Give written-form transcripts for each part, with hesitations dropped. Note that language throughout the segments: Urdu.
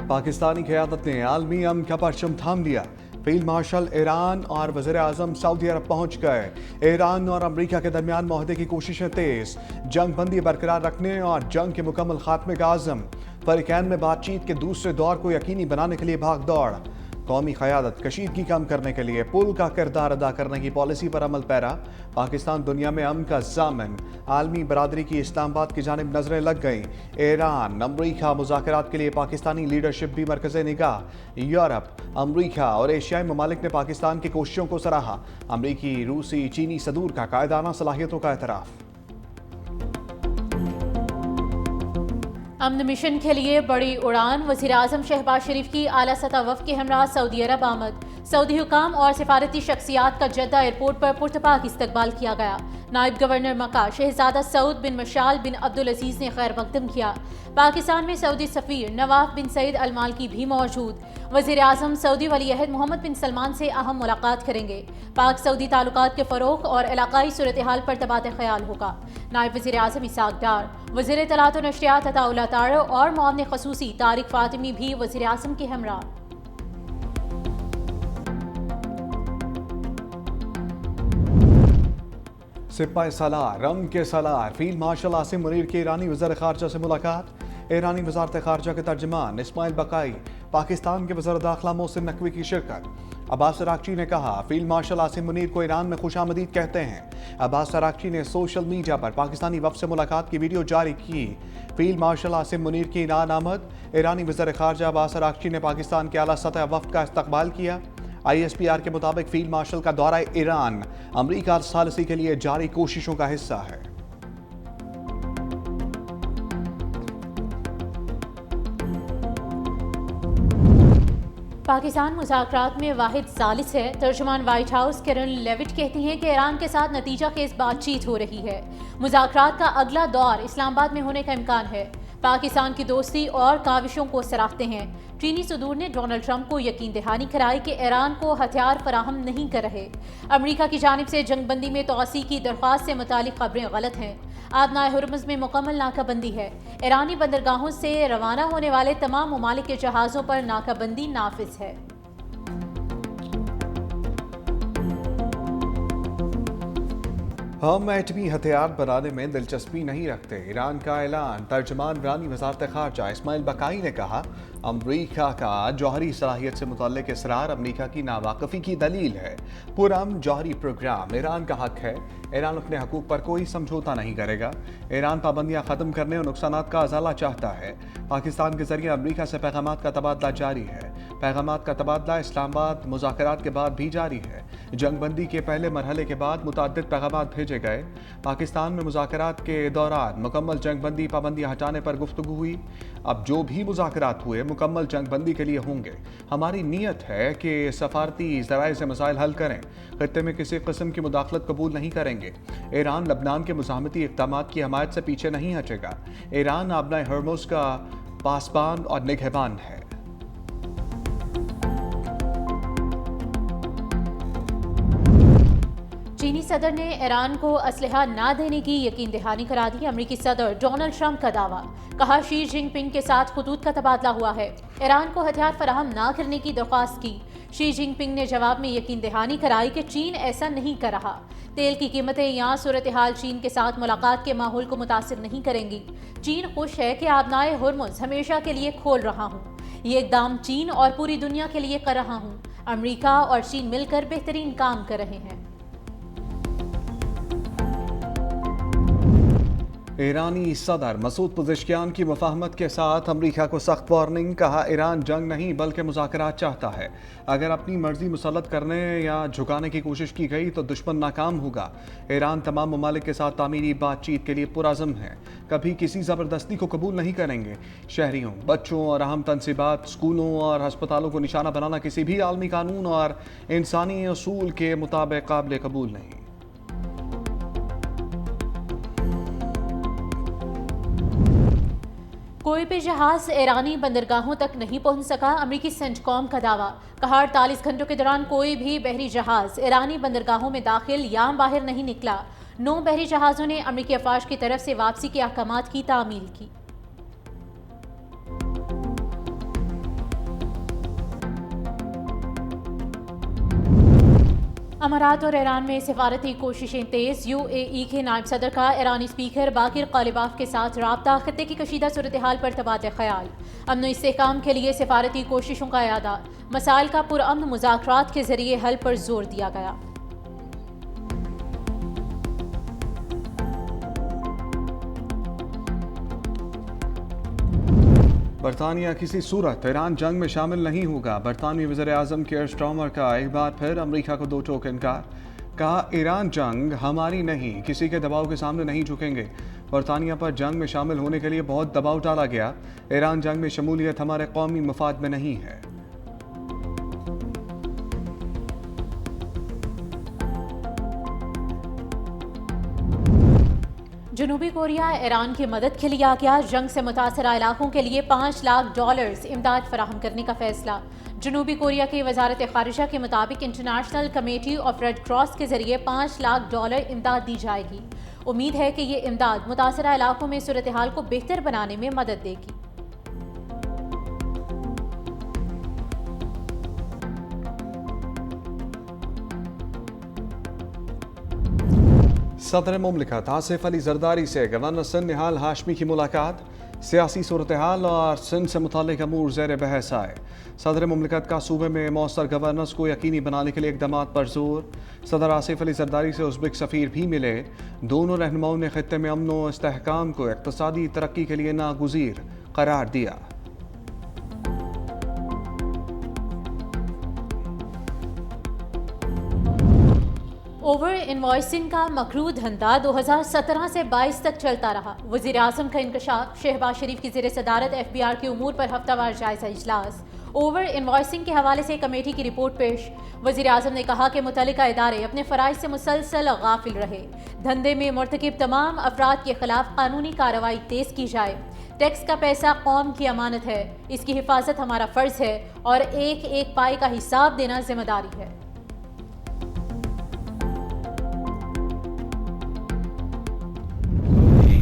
پاکستانی قیادت نے عالمی امن کا پرچم تھام لیا۔ فیلڈ مارشل ایران اور وزیر اعظم سعودی عرب پہنچ گئے۔ ایران اور امریکہ کے درمیان معاہدے کی کوششیں تیز، جنگ بندی برقرار رکھنے اور جنگ کے مکمل خاتمے کا عزم۔ فریقین میں بات چیت کے دوسرے دور کو یقینی بنانے کے لیے بھاگ دوڑ۔ قومی قیادت کشیدگی کم کرنے کے لیے پل کا کردار ادا کرنے کی پالیسی پر عمل پیرا۔ پاکستان دنیا میں امن کا ضامن، عالمی برادری کی اسلام آباد کی جانب نظریں لگ گئیں۔ ایران امریکہ مذاکرات کے لیے پاکستانی لیڈرشپ بھی مرکز نگاہ۔ یورپ، امریکہ اور ایشیائی ممالک نے پاکستان کی کوششوں کو سراہا۔ امریکی، روسی، چینی صدور کا قائدانہ صلاحیتوں کا اعتراف۔ امن مشن کے لیے بڑی اڑان، وزیر اعظم شہباز شریف کی اعلیٰ سطح وفد کے ہمراہ سعودی عرب آمد۔ سعودی حکام اور سفارتی شخصیات کا جدہ ایئرپورٹ پر پرتپاک استقبال کیا گیا۔ نائب گورنر مکہ شہزادہ سعود بن مشال بن عبدالعزیز نے خیر مقدم کیا۔ پاکستان میں سعودی سفیر نواف بن سعید المالکی بھی موجود۔ وزیر اعظم سعودی ولی عہد محمد بن سلمان سے اہم ملاقات کریں گے۔ پاک سعودی تعلقات کے فروغ اور علاقائی صورتحال پر تبادلہ خیال ہوگا۔ نائب وزیر اعظم اسحاق ڈار، وزیر اطلاعات و نشریات عطا اللہ تارڑ اور معاون خصوصی طارق فاطمی بھی وزیر اعظم کے ہمراہ۔ سپاہ سالار، رم کے سالار فیلڈ مارشل عاصم منیر کی ایرانی وزیر خارجہ سے ملاقات۔ ایرانی وزارت خارجہ کے ترجمان اسماعیل بقائی، پاکستان کے وزیر داخلہ محسن نقوی کی شرکت۔ عباس اراغچی نے کہا فیلڈ مارشل عاصم منیر کو ایران میں خوش آمدید کہتے ہیں۔ عباس اراغچی نے سوشل میڈیا پر پاکستانی وفد سے ملاقات کی ویڈیو جاری کی۔ فیلڈ مارشل عاصم منیر کی ایران آمد۔ ایرانی وزیر خارجہ عباس اراغچی نے پاکستان کے اعلیٰ سطح وفد کا استقبال کیا۔ ISPR کے مطابق فیلڈ مارشل کا دورہ ایران امریکہ ثالثی کے لیے جاری کوششوں کا حصہ ہے۔ پاکستان مذاکرات میں واحد ثالث ہے۔ ترجمان وائٹ ہاؤس کیرن لیوٹ کہتی ہیں کہ ایران کے ساتھ نتیجہ خیز بات چیت ہو رہی ہے۔ مذاکرات کا اگلا دور اسلام آباد میں ہونے کا امکان ہے۔ پاکستان کی دوستی اور کاوشوں کو سراہتے ہیں۔ چینی صدور نے ڈونلڈ ٹرمپ کو یقین دہانی کرائی کہ ایران کو ہتھیار فراہم نہیں کر رہے۔ امریکہ کی جانب سے جنگ بندی میں توسیع کی درخواست سے متعلق خبریں غلط ہیں۔ آبنائے ہرمز میں مکمل ناکہ بندی ہے۔ ایرانی بندرگاہوں سے روانہ ہونے والے تمام ممالک کے جہازوں پر ناکہ بندی نافذ ہے۔ ہم ایٹمی ہتھیار بنانے میں دلچسپی نہیں رکھتے، ایران کا اعلان۔ ترجمان ایرانی وزارت خارجہ اسماعیل بقائی نے کہا امریکہ کا جوہری صلاحیت سے متعلق اصرار امریکہ کی ناواقفی کی دلیل ہے۔ پرامن جوہری پروگرام ایران کا حق ہے۔ ایران اپنے حقوق پر کوئی سمجھوتا نہیں کرے گا۔ ایران پابندیاں ختم کرنے اور نقصانات کا ازالہ چاہتا ہے۔ پاکستان کے ذریعے امریکہ سے پیغامات کا تبادلہ جاری ہے۔ پیغامات کا تبادلہ اسلام آباد مذاکرات کے بعد بھی جاری ہے۔ جنگ بندی کے پہلے مرحلے کے بعد متعدد پیغامات بھیجے گئے۔ پاکستان میں مذاکرات کے دوران مکمل جنگ بندی پابندیاں ہٹانے پر گفتگو ہوئی۔ اب جو بھی مذاکرات ہوئے مکمل جنگ بندی کے لیے ہوں گے۔ ہماری نیت ہے کہ سفارتی ذرائع سے مسائل حل کریں، خطے میں کسی قسم کی مداخلت قبول نہیں کریں گے۔ ایران لبنان کے مزاحمتی اقدامات کی حمایت سے پیچھے نہیں ہٹے گا۔ ایران آبنائے ہرمز کا پاسبان اور نگہبان ہے۔ چینی صدر نے ایران کو اسلحہ نہ دینے کی یقین دہانی کرا دی۔ امریکی صدر ڈونلڈ ٹرمپ کا دعویٰ، کہا شی جن پنگ کے ساتھ خطوط کا تبادلہ ہوا ہے۔ ایران کو ہتھیار فراہم نہ کرنے کی درخواست کی۔ شی جن پنگ نے جواب میں یقین دہانی کرائی کہ چین ایسا نہیں کر رہا۔ تیل کی قیمتیں یا صورتحال چین کے ساتھ ملاقات کے ماحول کو متاثر نہیں کریں گی۔ چین خوش ہے کہ آبنائے ہرمز ہمیشہ کے لیے کھول رہا ہوں۔ یہ اقدام چین اور پوری دنیا کے لیے کر رہا ہوں۔ امریکہ اور چین مل کر بہترین کام کر رہے ہیں۔ ایرانی صدر مسعود پزشکیان کی مفاہمت کے ساتھ امریکہ کو سخت وارننگ، کہا ایران جنگ نہیں بلکہ مذاکرات چاہتا ہے۔ اگر اپنی مرضی مسلط کرنے یا جھکانے کی کوشش کی گئی تو دشمن ناکام ہوگا۔ ایران تمام ممالک کے ساتھ تعمیری بات چیت کے لیے پرعزم ہے، کبھی کسی زبردستی کو قبول نہیں کریں گے۔ شہریوں، بچوں اور اہم تنصیبات، اسکولوں اور ہسپتالوں کو نشانہ بنانا کسی بھی عالمی قانون اور انسانی اصول کے مطابق قابل قبول نہیں۔ کوئی بھی جہاز ایرانی بندرگاہوں تک نہیں پہنچ سکا، امریکی سینٹکام کا دعویٰ، کہا 48 گھنٹوں کے دوران کوئی بھی بحری جہاز ایرانی بندرگاہوں میں داخل یا باہر نہیں نکلا۔ 9 بحری جہازوں نے امریکی افواج کی طرف سے واپسی کے احکامات کی تعمیل کی۔ امارات اور ایران میں سفارتی کوششیں تیز، UAE کے نائب صدر کا ایرانی اسپیکر باقر قالباف کے ساتھ رابطہ، خطے کی کشیدہ صورتحال پر تبادلہ خیال، امن و استحکام کے لیے سفارتی کوششوں کا اعادہ، مسائل کا پرامن مذاکرات کے ذریعے حل پر زور دیا گیا۔ برطانیہ کسی صورت ایران جنگ میں شامل نہیں ہوگا، برطانوی وزیر اعظم کیئر سٹارمر کا ایک بار پھر امریکہ کو دو ٹوک انکار، کہا ایران جنگ ہماری نہیں، کسی کے دباؤ کے سامنے نہیں جھکیں گے۔ برطانیہ پر جنگ میں شامل ہونے کے لیے بہت دباؤ ڈالا گیا، ایران جنگ میں شمولیت ہمارے قومی مفاد میں نہیں ہے۔ جنوبی کوریا ایران کی مدد کے لیے آ گیا، جنگ سے متاثرہ علاقوں کے لیے $5 لاکھ امداد فراہم کرنے کا فیصلہ۔ جنوبی کوریا کی وزارت خارجہ کے مطابق international committee of red cross کے ذریعے $5 لاکھ امداد دی جائے گی۔ امید ہے کہ یہ امداد متاثرہ علاقوں میں صورتحال کو بہتر بنانے میں مدد دے گی۔ صدر مملکت آصف علی زرداری سے گورنر سندھ نہال ہاشمی کی ملاقات، سیاسی صورتحال اور سندھ سے متعلق امور زیر بحث آئے۔ صدر مملکت کا صوبے میں مؤثر گورننس کو یقینی بنانے کے لیے اقدامات پر زور، صدر آصف علی زرداری سے ازبک سفیر بھی ملے، دونوں رہنماؤں نے خطے میں امن و استحکام کو اقتصادی ترقی کے لیے ناگزیر قرار دیا۔ اوور انوائسنگ کا مکروہ دھندا 2017 سے 22 تک چلتا رہا، وزیر اعظم کا انکشاف، شہباز شریف کی زیر صدارت FBR کے امور پر ہفتہ وار جائزہ اجلاس، اوور انوائسنگ کے حوالے سے کمیٹی کی رپورٹ پیش، وزیر اعظم نے کہا کہ متعلقہ ادارے اپنے فرائض سے مسلسل غافل رہے، دھندے میں مرتکب تمام افراد کے خلاف قانونی کارروائی تیز کی جائے، ٹیکس کا پیسہ قوم کی امانت ہے، اس کی حفاظت ہمارا فرض ہے اور ایک ایک پائے کا حساب دینا ذمہ داری ہے۔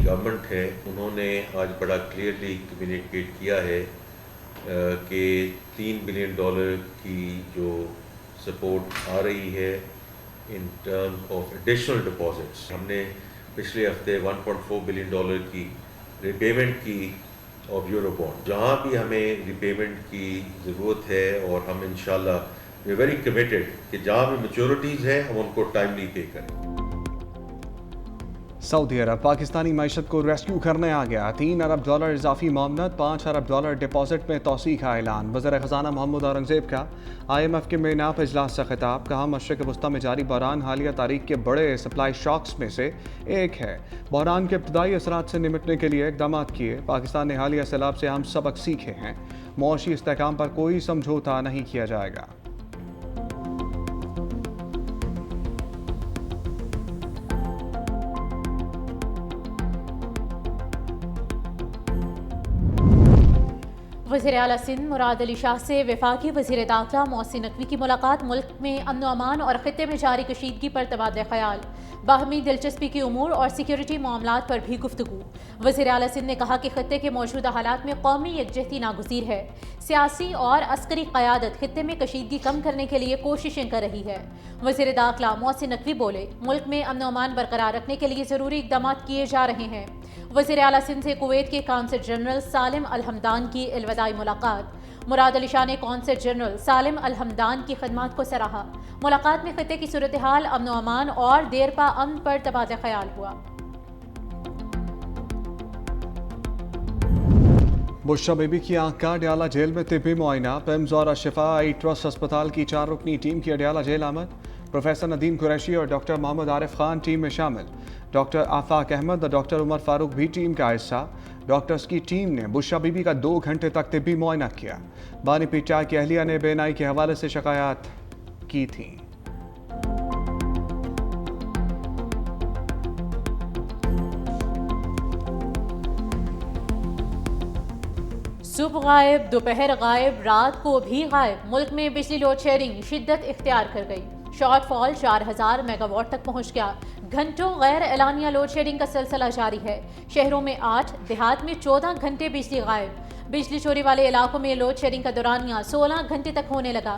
گورنمنٹ ہے انہوں نے آج بڑا کلیئرلی کمیونیکیٹ کیا ہے کہ $3 بلین کی جو سپورٹ آ رہی ہے in term of additional deposits, ہم نے پچھلے ہفتے $1.4 بلین کی ریپیمنٹ کی آف یورو بانڈ، جہاں بھی ہمیں ریپیمنٹ کی ضرورت ہے اور ہم انشاءاللہ وی ویری کمیٹیڈ کہ جہاں بھی میچورٹیز ہیں ہم ان کو ٹائملی پے کریں۔ سعودی عرب پاکستانی معیشت کو ریسکیو کرنے آ گیا، $3 ارب اضافی معاونت، $5 ارب ڈپازٹ میں توسیع کا اعلان، وزیر خزانہ محمد اورنگزیب کا IMF کے میناپ اجلاس سے خطاب، کہا مشرق وسطیٰ میں جاری بحران حالیہ تاریخ کے بڑے سپلائی شاکس میں سے ایک ہے، بحران کے ابتدائی اثرات سے نمٹنے کے لیے اقدامات کیے، پاکستان نے حالیہ سیلاب سے اہم سبق سیکھے ہیں، معاشی استحکام پر کوئی سمجھوتا نہیں کیا جائے گا۔ وزیر اعلیٰ سندھ مراد علی شاہ سے وفاقی وزیر داخلہ محسن نقوی کی ملاقات، ملک میں امن و امان اور خطے میں جاری کشیدگی پر تبادلہ خیال، باہمی دلچسپی کے امور اور سیکیورٹی معاملات پر بھی گفتگو۔ وزیر اعلیٰ سندھ نے کہا کہ خطے کے موجودہ حالات میں قومی یکجہتی ناگزیر ہے، سیاسی اور عسکری قیادت خطے میں کشیدگی کم کرنے کے لیے کوششیں کر رہی ہے۔ وزیر داخلہ محسن نقوی بولے، ملک میں امن و امان برقرار رکھنے کے لیے ضروری اقدامات کیے جا رہے ہیں۔ وزیر اعلیٰ سندھ سے کویت کے قونصل جنرل سالم الحمدان کی الوداعی ملاقات، مراد علی شاہ نے قونصل جنرل سالم الحمدان کی خدمات کو سراہا، ملاقات میں خطے کی صورتحال، امن و امان اور دیرپا امن پر تبادلہ خیال ہوا۔ بشرا بی بی کی آنکھ کا اڈیالہ جیل میں طبی معائنہ، پیمز اور شفا آئی ٹرسٹ ہسپتال کی 4 رکنی ٹیم کی اڈیالہ جیل آمد، پروفیسر ندیم قریشی اور ڈاکٹر محمد عارف خان ٹیم میں شامل، ڈاکٹر آفاق احمد اور ڈاکٹر عمر فاروق بھی ٹیم کا حصہ۔ ڈاکٹرز کی ٹیم نے بشرا بی بی کا 2 گھنٹے تک طبی معائنہ کیا۔ بانی پیٹا کی اہلیہ نے بینائی کے حوالے سے شکایات کی تھیں۔ صبح غائب، دوپہر غائب، رات کو بھی غائب، ملک میں بجلی لوڈ شیڈنگ شدت اختیار کر گئی، شارٹ فال 4000 میگا واٹ تک پہنچ گیا، گھنٹوں غیر اعلانیہ لوڈ شیڈنگ کا سلسلہ جاری ہے، شہروں میں 8، دیہات میں 14 گھنٹے بجلی غائب، بجلی چوری والے علاقوں میں لوڈ شیڈنگ کا دورانیہ 16 گھنٹے تک ہونے لگا،